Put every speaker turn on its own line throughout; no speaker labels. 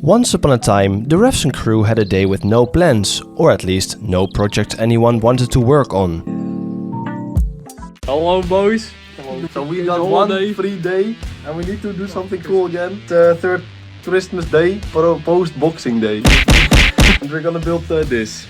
Once upon a time, the Refson crew had a day with no plans, or at least no project anyone wanted to work on.
Hello boys.
So we got one free day and we need to do something cool again. The third Christmas day, post Boxing Day. And we're gonna build this.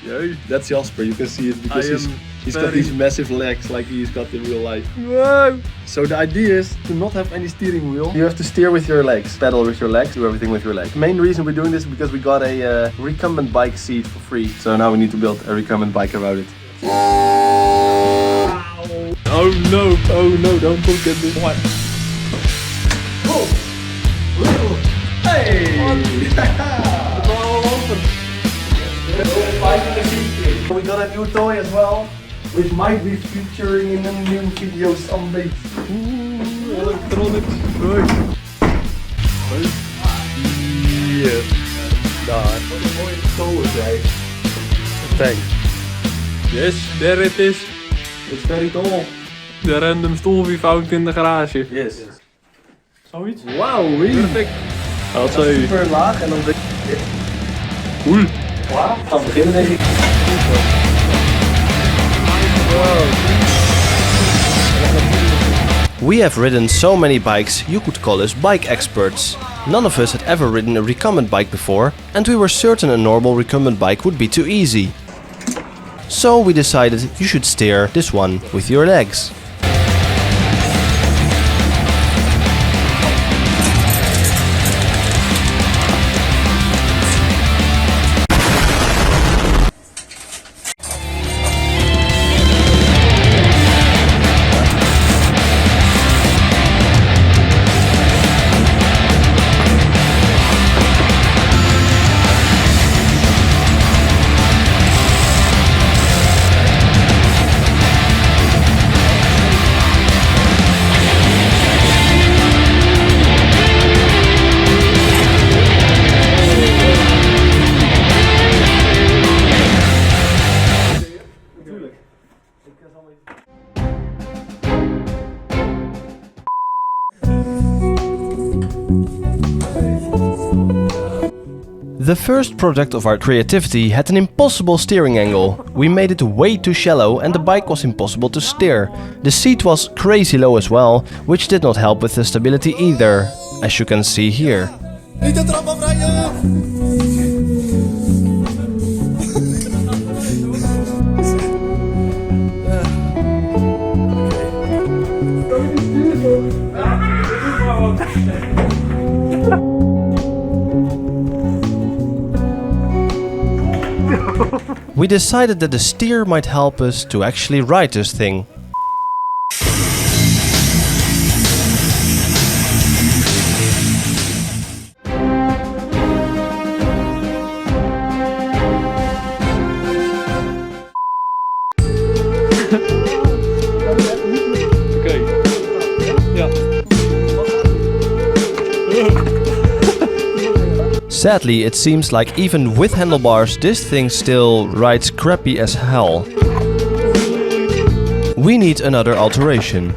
Yay.
That's Jasper, you can see it because he's got these massive legs like he's got in real life.
Whoa.
So the idea is to not have any steering wheel. You have to steer with your legs, pedal with your legs, do everything with your legs. The main reason we're doing this is because we got a recumbent bike seat for free. So now we need to build a recumbent bike around it.
Oh no, don't forget this one.
Hey! We got a new toy as well, which might be featuring in a new video someday.
Electronics. Yeah. Daar.
Wat een mooie toy, guys.
Thanks. Yes, there it is.
It's very tall.
De random stoel we found in de garage.
Yes.
Zoiets?
Wauw, really?
Perfect. I'll say.
Super laag en dan denk je dit.
Cool.
Wauw, we gaan beginnen denk ik.
We have ridden so many bikes, you could call us bike experts. None of us had ever ridden a recumbent bike before, and we were certain a normal recumbent bike would be too easy. So we decided you should steer this one with your legs. The first product of our creativity had an impossible steering angle. We made it way too shallow and the bike was impossible to steer. The seat was crazy low as well, which did not help with the stability either, as you can see here. We decided that the steer might help us to actually ride this thing.
Okay. Ja.
Sadly, it seems like even with handlebars, this thing still rides crappy as hell. We need another alteration.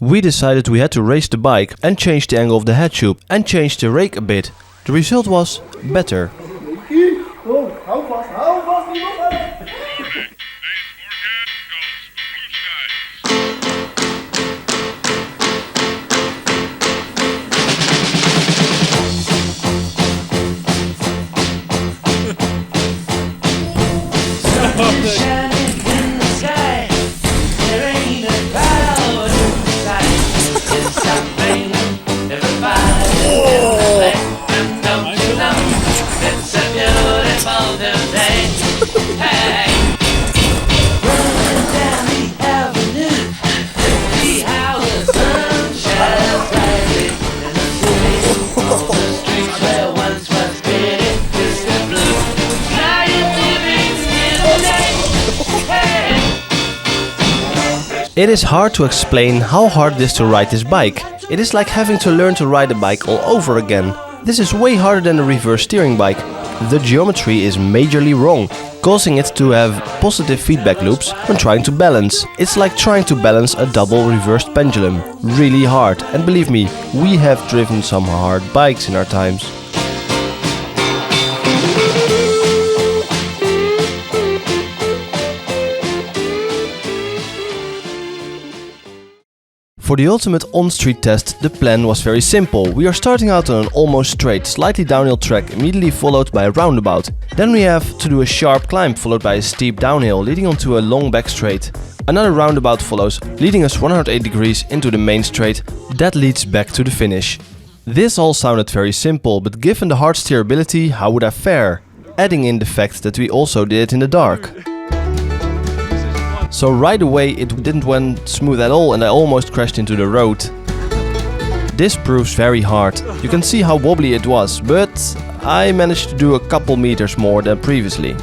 We decided we had to raise the bike and change the angle of the head tube and change the rake a bit. The result was better.
Oh, hou vast, niemand uit!
It is hard to explain how hard it is to ride this bike. It is like having to learn to ride a bike all over again. This is way harder than a reverse steering bike. The geometry is majorly wrong, causing it to have positive feedback loops when trying to balance. It's like trying to balance a double reversed pendulum. Really hard, and believe me, we have driven some hard bikes in our times. For the ultimate on-street test, the plan was very simple. We are starting out on an almost straight, slightly downhill track, immediately followed by a roundabout. Then we have to do a sharp climb followed by a steep downhill, leading onto a long back straight. Another roundabout follows, leading us 180 degrees into the main straight that leads back to the finish. This all sounded very simple, but given the hard steerability, how would I fare? Adding in the fact that we also did it in the dark. So right away it didn't went smooth at all and I almost crashed into the road. This proves very hard. You can see how wobbly it was, but I managed to do a couple meters more than previously.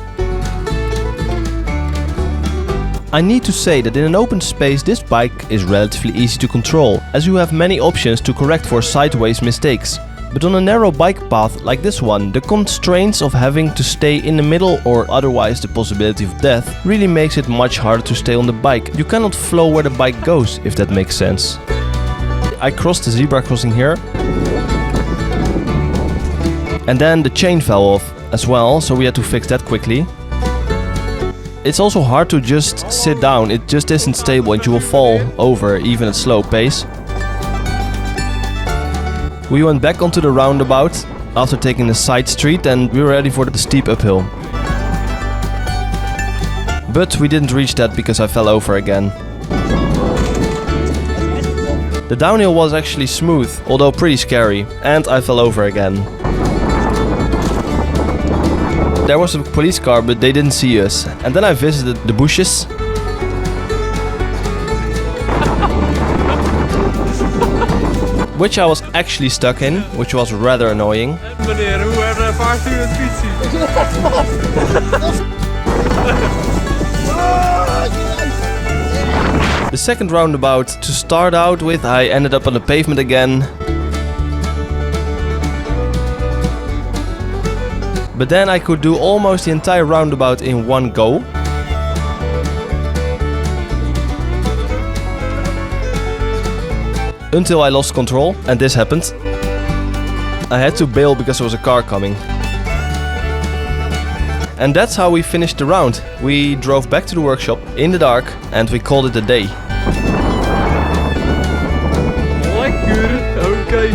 I need to say that in an open space this bike is relatively easy to control, as you have many options to correct for sideways mistakes. But on a narrow bike path like this one, the constraints of having to stay in the middle or otherwise the possibility of death really makes it much harder to stay on the bike. You cannot flow where the bike goes, if that makes sense. I crossed the zebra crossing here. And then the chain fell off as well, so we had to fix that quickly. It's also hard to just sit down, it just isn't stable and you will fall over even at slow pace. We went back onto the roundabout after taking the side street and we were ready for the steep uphill. But we didn't reach that because I fell over again. The downhill was actually smooth, although pretty scary, and I fell over again. There was a police car, but they didn't see us. And then I visited the bushes. Which I was actually stuck in, which was rather annoying.
Meneer, hoe vaart u het fietsie?
The second roundabout to start out with, I ended up on the pavement again. But then I could do almost the entire roundabout in one go. Until I lost control, and this happened. I had to bail because there was a car coming. And that's how we finished the round. We drove back to the workshop in the dark and we called it a day.
Lekker, okay.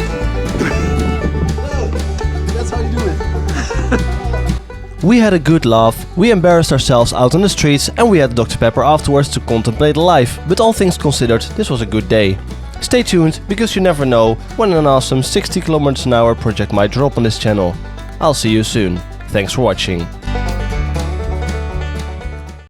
That's how you do it.
We had a good laugh, we embarrassed ourselves out on the streets and we had Dr. Pepper afterwards to contemplate life. But all things considered, this was a good day. Stay tuned, because you never know when an awesome 60 km/h project might drop on this channel. I'll see you soon. Thanks for watching.